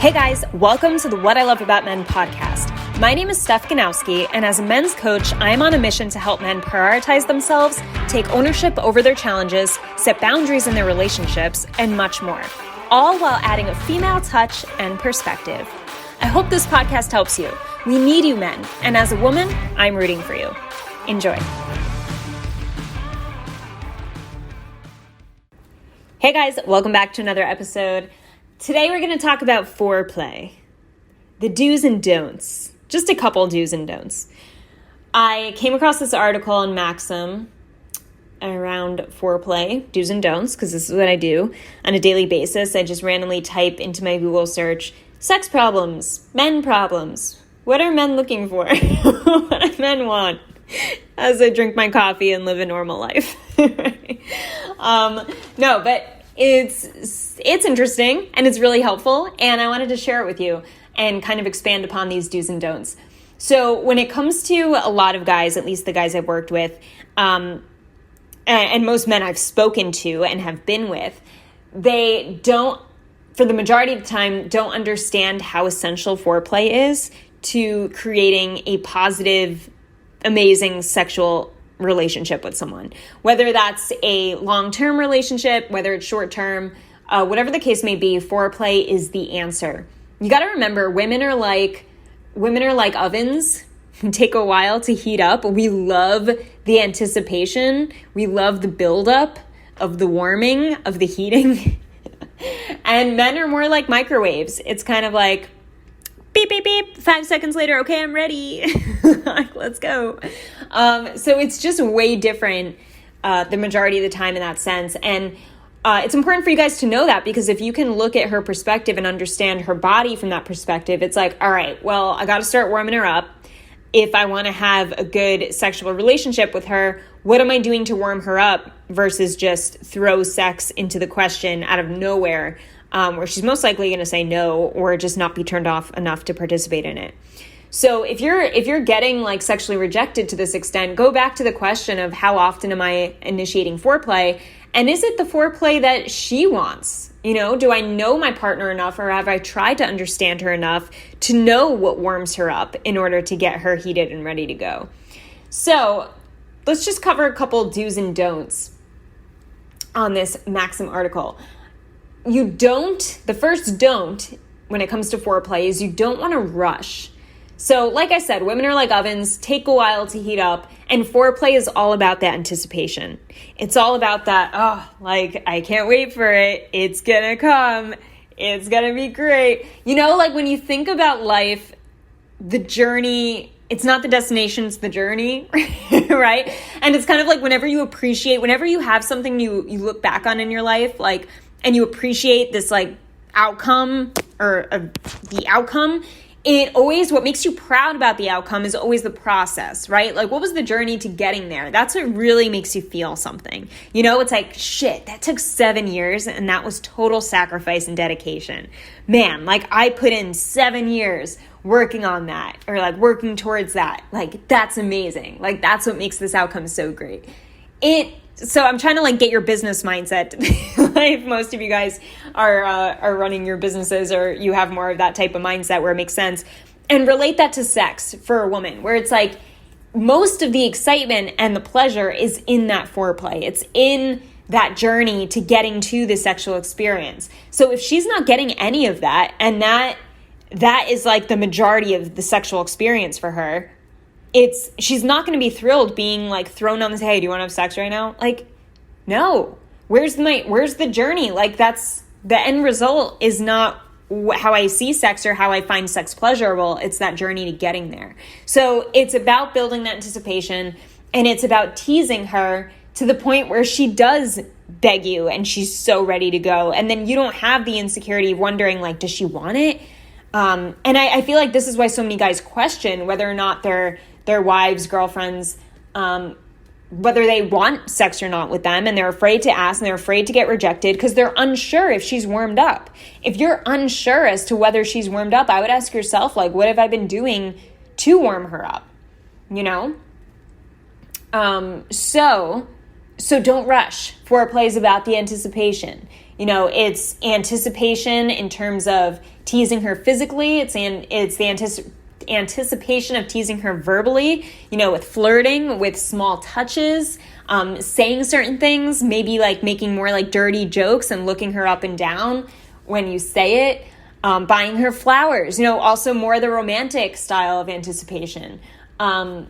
Hey guys, welcome to the What I Love About Men podcast. My name is Steph, and as a men's coach, I'm on a mission to help men prioritize themselves, take ownership over their challenges, set boundaries in their relationships, and much more, all while adding a female touch and perspective. I hope this podcast helps you. We need you men, and as a woman, I'm rooting for you. Enjoy. Hey guys, welcome back to another episode. Today we're going to talk about foreplay, the do's and don'ts, just a couple do's and don'ts. I came across this article in Maxim around foreplay, do's and don'ts, because this is what I do on a daily basis. I just randomly type into my Google search, sex problems, men problems. What are men looking for? What do men want? As I drink my coffee and live a normal life. But it's interesting and it's really helpful, and I wanted to share it with you and kind of expand upon these do's and don'ts. So when it comes to a lot of guys, at least the guys I've worked with, and most men I've spoken to and have been with, they don't, for the majority of the time, don't understand how essential foreplay is to creating a positive, amazing sexual relationship with someone. Whether that's a long-term relationship, whether it's short-term, whatever the case may be, foreplay is the answer. You got to remember, women are like ovens who take a while to heat up. We love the anticipation. We love the buildup of the warming, of the heating. And men are more like microwaves. It's kind of like, beep, beep, beep, 5 seconds later, okay, I'm ready. Let's go. So it's just way different the majority of the time in that sense. And it's important for you guys to know that, because if you can look at her perspective and understand her body from that perspective, it's like, all right, well, I got to start warming her up. If I want to have a good sexual relationship with her, what am I doing to warm her up versus just throw sex into the question out of nowhere, where she's most likely going to say no or just not be turned off enough to participate in it. So if you're getting like sexually rejected to this extent, go back to the question of how often am I initiating foreplay, and is it the foreplay that she wants? You know, do I know my partner enough, or have I tried to understand her enough to know what warms her up in order to get her heated and ready to go? So let's just cover a couple do's and don'ts on this Maxim article. The first don't when it comes to foreplay is you don't want to rush. So like I said, women are like ovens, take a while to heat up, and foreplay is all about that anticipation. It's all about that, I can't wait for it. It's gonna come. It's gonna be great. You know, like when you think about life, the journey, it's not the destination, it's the journey, right? And it's kind of like whenever you have something you look back on in your life, like, and you appreciate this like outcome or the outcome, what makes you proud about the outcome is always the process, right? Like, what was the journey to getting there? That's what really makes you feel something. You know, it's like, shit, that took 7 years and that was total sacrifice and dedication. Man, like I put in 7 years working on that, or like working towards that. Like, that's amazing. Like, that's what makes this outcome so great. So I'm trying to like get your business mindset. If most of you guys are running your businesses, or you have more of that type of mindset where it makes sense, and relate that to sex for a woman, where it's like most of the excitement and the pleasure is in that foreplay. It's in that journey to getting to the sexual experience. So if she's not getting any of that, and that is like the majority of the sexual experience for her, she's not going to be thrilled being like thrown on this, hey, do you want to have sex right now? Like, no. Where's the journey? Like, that's the end result is not how I see sex or how I find sex pleasurable. It's that journey to getting there. So it's about building that anticipation, and it's about teasing her to the point where she does beg you and she's so ready to go. And then you don't have the insecurity of wondering, like, does she want it? And I feel like this is why so many guys question whether or not their wives, girlfriends, whether they want sex or not with them, and they're afraid to ask, and they're afraid to get rejected because they're unsure if she's warmed up. If you're unsure as to whether she's warmed up, I would ask yourself, like, what have I been doing to warm her up? You know? So don't rush. Foreplay is about the anticipation. It's anticipation in terms of teasing her physically. It's the anticipation of teasing her verbally, with flirting, with small touches, saying certain things, maybe like making more like dirty jokes and looking her up and down when you say it, buying her flowers, also more the romantic style of anticipation. Telling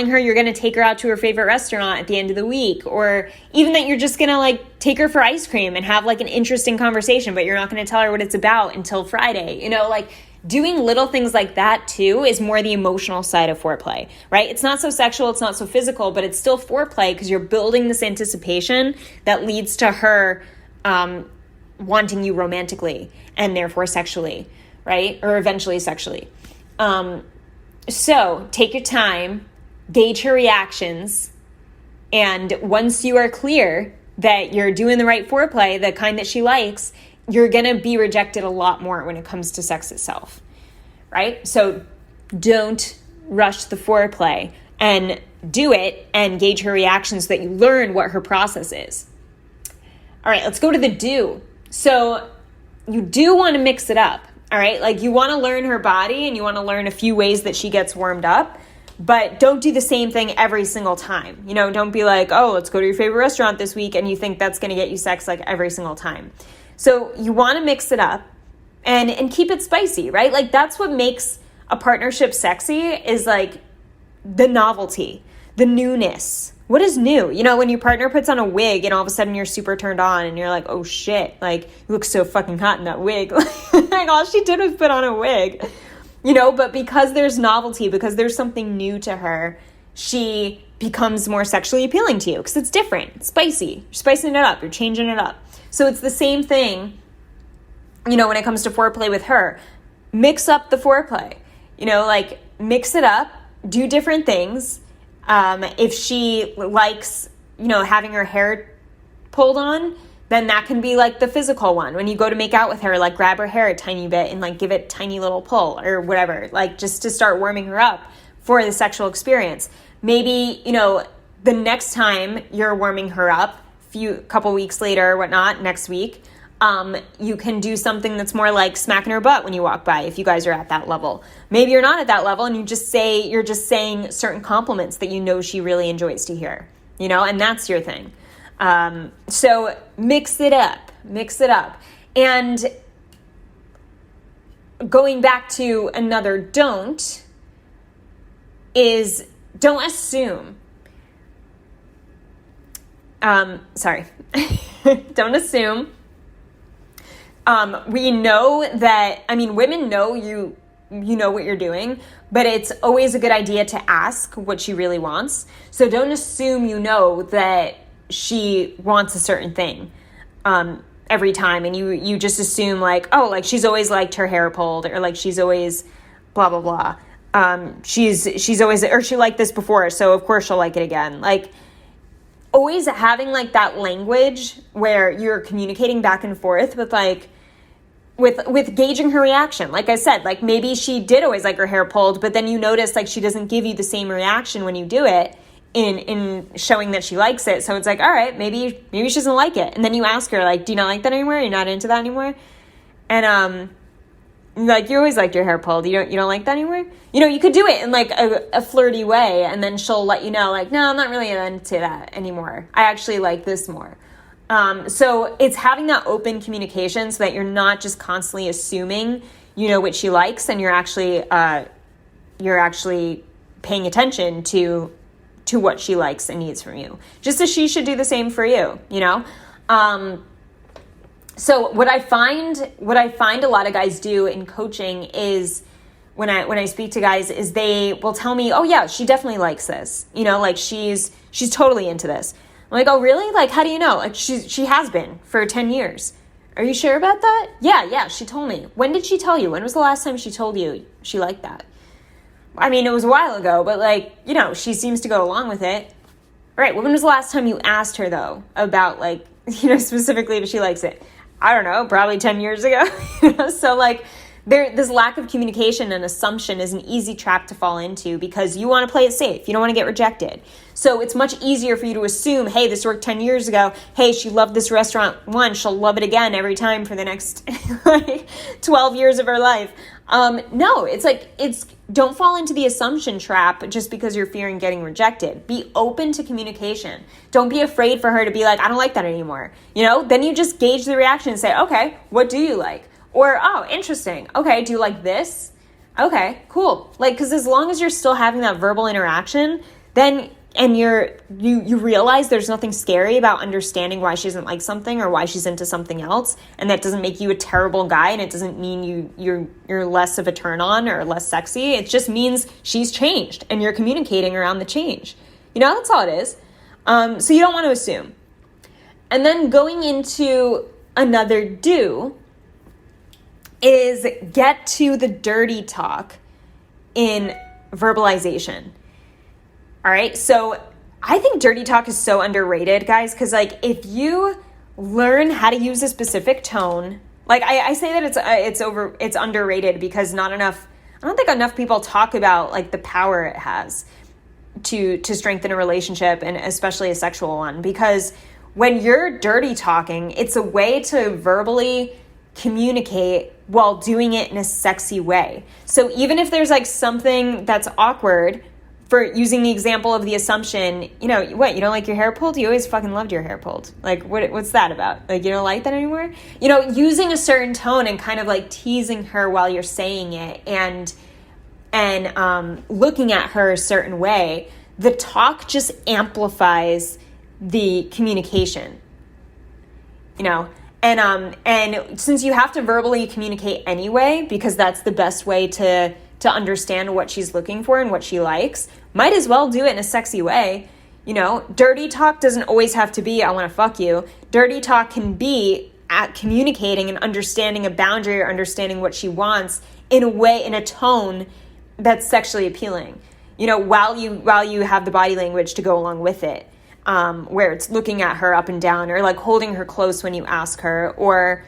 her you're going to take her out to her favorite restaurant at the end of the week, or even that you're just going to like take her for ice cream and have like an interesting conversation, but you're not going to tell her what it's about until Friday. Doing little things like that too is more the emotional side of foreplay, right? It's not so sexual, it's not so physical, but it's still foreplay because you're building this anticipation that leads to her wanting you romantically and therefore sexually, right? Or eventually sexually. So take your time, gauge her reactions, and once you are clear that you're doing the right foreplay, the kind that she likes, you're going to be rejected a lot more when it comes to sex itself, right? So don't rush the foreplay and do it and gauge her reactions so that you learn what her process is. All right, let's go to the do. So you do want to mix it up, all right? Like you want to learn her body and you want to learn a few ways that she gets warmed up, but don't do the same thing every single time. Don't be like, oh, let's go to your favorite restaurant this week and you think that's going to get you sex like every single time. So you want to mix it up and keep it spicy, right? Like that's what makes a partnership sexy is like the novelty, the newness. What is new? When your partner puts on a wig and all of a sudden you're super turned on and you're like, oh shit, like you look so fucking hot in that wig. Like all she did was put on a wig, but because there's novelty, because there's something new to her, she becomes more sexually appealing to you because it's different, it's spicy. You're spicing it up, you're changing it up. So it's the same thing, when it comes to foreplay with her. Mix up the foreplay, like mix it up, do different things. If she likes, having her hair pulled on, then that can be like the physical one. When you go to make out with her, like grab her hair a tiny bit and like give it a tiny little pull or whatever, like just to start warming her up for the sexual experience. Maybe, the next time you're warming her up, couple weeks later or whatnot, next week, you can do something that's more like smacking her butt when you walk by if you guys are at that level. Maybe you're not at that level and you're just saying certain compliments that she really enjoys to hear, and that's your thing. So mix it up. And going back to another don't assume. Don't assume. We know that, women know you know what you're doing, but it's always a good idea to ask what she really wants. So don't assume that she wants a certain thing every time, and you just assume like, oh, like she's always liked her hair pulled, or like she's always blah blah blah. She's always, or she liked this before, so of course she'll like it again. Like always having like that language where you're communicating back and forth with like with gauging her reaction. Like I said, like maybe she did always like her hair pulled, but then you notice like she doesn't give you the same reaction when you do it in showing that she likes it. So it's like, all right, maybe she doesn't like it. And then you ask her like, do you not like that anymore? You're not into that anymore? And like you always liked your hair pulled. You don't like that anymore? You could do it in like a flirty way, and then she'll let you know like, no, I'm not really into that anymore. I actually like this more. So it's having that open communication so that you're not just constantly assuming what she likes, and you're actually paying attention to what she likes and needs from you. Just as she should do the same for you, So what I find a lot of guys do in coaching is when I speak to guys is they will tell me, oh yeah, she definitely likes this. Like she's totally into this. I'm like, oh really? Like, how do you know? Like she has been for 10 years. Are you sure about that? Yeah, she told me. When did she tell you? When was the last time she told you she liked that? It was a while ago, but like, she seems to go along with it. All right, when was the last time you asked her though about like, specifically if she likes it? I don't know, probably 10 years ago. So like, This lack of communication and assumption is an easy trap to fall into because you want to play it safe. You don't want to get rejected. So it's much easier for you to assume, hey, this worked 10 years ago. Hey, she loved this restaurant once. She'll love it again every time for the next 12 years of her life. No, don't fall into the assumption trap just because you're fearing getting rejected. Be open to communication. Don't be afraid for her to be like, I don't like that anymore. Then you just gauge the reaction and say, okay, what do you like? Or, oh, interesting. Okay, do you like this? Okay, cool. Because as long as you're still having that verbal interaction, then and you realize there's nothing scary about understanding why she doesn't like something or why she's into something else, and that doesn't make you a terrible guy, and it doesn't mean you're less of a turn on or less sexy. It just means she's changed and you're communicating around the change. That's all it is. So you don't want to assume. And then going into another do is get to the dirty talk in verbalization. All right, so I think dirty talk is so underrated, guys, because if you learn how to use a specific tone, I say that it's underrated because I don't think enough people talk about the power it has to strengthen a relationship, and especially a sexual one, because when you're dirty talking, it's a way to verbally communicate while doing it in a sexy way. So even if there's something that's awkward, for using the example of the assumption, what, you don't like your hair pulled? You always fucking loved your hair pulled. What's that about? You don't like that anymore? Using a certain tone and kind of teasing her while you're saying it and looking at her a certain way, the talk just amplifies the communication, And since you have to verbally communicate anyway, because that's the best way to understand what she's looking for and what she likes, might as well do it in a sexy way. Dirty talk doesn't always have to be, I want to fuck you. Dirty talk can be at communicating and understanding a boundary or understanding what she wants in a tone that's sexually appealing. While you have the body language to go along with it. Where it's looking at her up and down, or holding her close when you ask her, or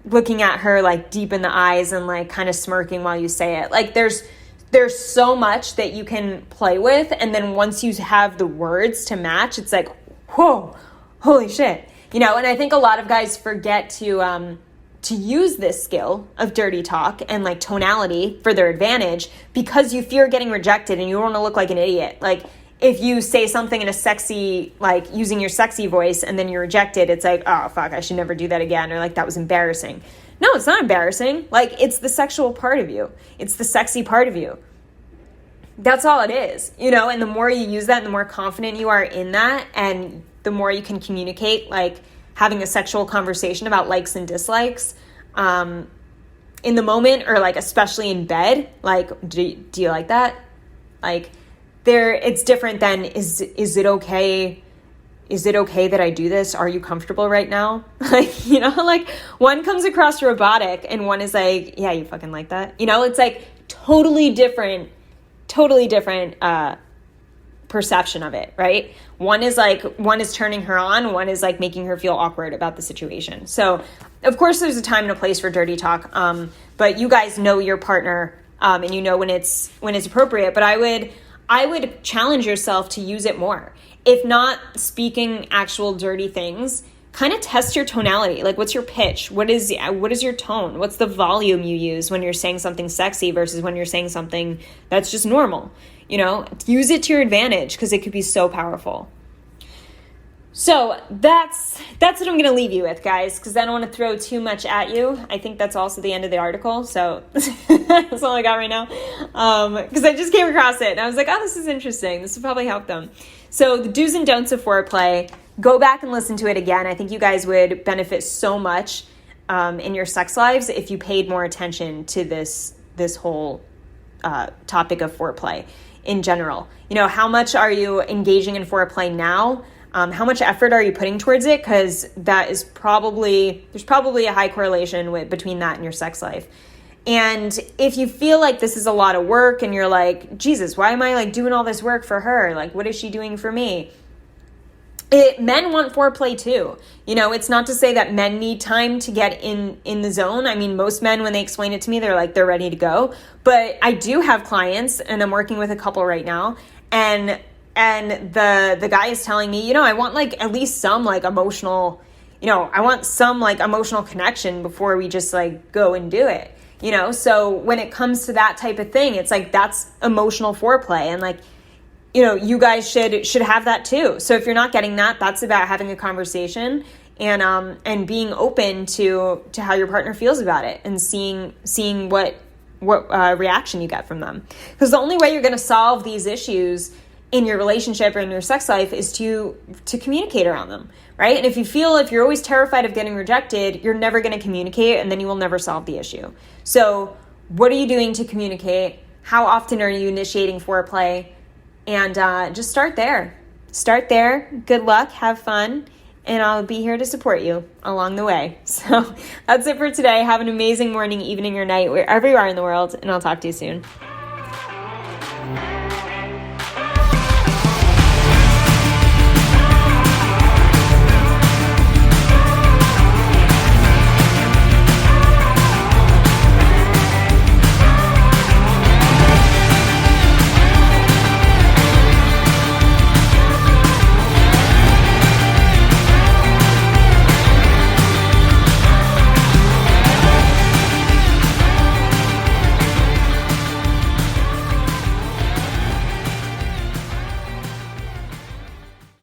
looking at her deep in the eyes and kind of smirking while you say it. There's so much that you can play with, and then once you have the words to match, it's whoa, holy shit. And I think a lot of guys forget to use this skill of dirty talk and tonality for their advantage because you fear getting rejected and you don't want to look like an idiot. If you say something in a sexy, using your sexy voice, and then you're rejected, it's oh, fuck, I should never do that again. Or that was embarrassing. No, it's not embarrassing. It's the sexual part of you. It's the sexy part of you. That's all it is, and the more you use that and the more confident you are in that, and the more you can communicate, having a sexual conversation about likes and dislikes, in the moment, or especially in bed, do you like that? It's different than, is it okay? Is it okay that I do this? Are you comfortable right now? One comes across robotic and one is yeah, you fucking like that. It's totally different perception of it, right? One is turning her on, one is making her feel awkward about the situation. So of course there's a time and a place for dirty talk. But you guys know your partner, and when it's appropriate, but I would challenge yourself to use it more. If not speaking actual dirty things, kind of test your tonality. What's your pitch? What is your tone? What's the volume you use when you're saying something sexy versus when you're saying something that's just normal? Use it to your advantage because it could be so powerful. So that's what I'm going to leave you with, guys, because I don't want to throw too much at you. I think that's also the end of the article. So that's all I got right now. Because I just came across it and I was oh, this is interesting. This will probably help them. So the do's and don'ts of foreplay, go back and listen to it again. I think you guys would benefit so much in your sex lives if you paid more attention to this whole topic of foreplay in general. How much are you engaging in foreplay now? How much effort are you putting towards it? Because there's probably a high correlation between that and your sex life. And if you feel this is a lot of work and you're Jesus, why am I doing all this work for her? What is she doing for me? Men want foreplay too. It's not to say that men need time to get in the zone. I mean, most men, when they explain it to me, they're like, they're ready to go. But I do have clients, and I'm working with a couple right now, and the guy is telling me, I want like at least some like emotional, I want some like emotional connection before we just like go and do it. So when it comes to that type of thing, it's like, that's emotional foreplay. And like, you guys should have that too. So if you're not getting that, that's about having a conversation and being open to how your partner feels about it, and seeing what reaction you get from them. Because the only way you're going to solve these issues in your relationship or in your sex life is to communicate around them, right? And if you're always terrified of getting rejected, you're never going to communicate, and then you will never solve the issue. So what are you doing to communicate? How often are you initiating foreplay? And just start there. Start there. Good luck. Have fun. And I'll be here to support you along the way. So that's it for today. Have an amazing morning, evening, or night, wherever you are in the world. And I'll talk to you soon.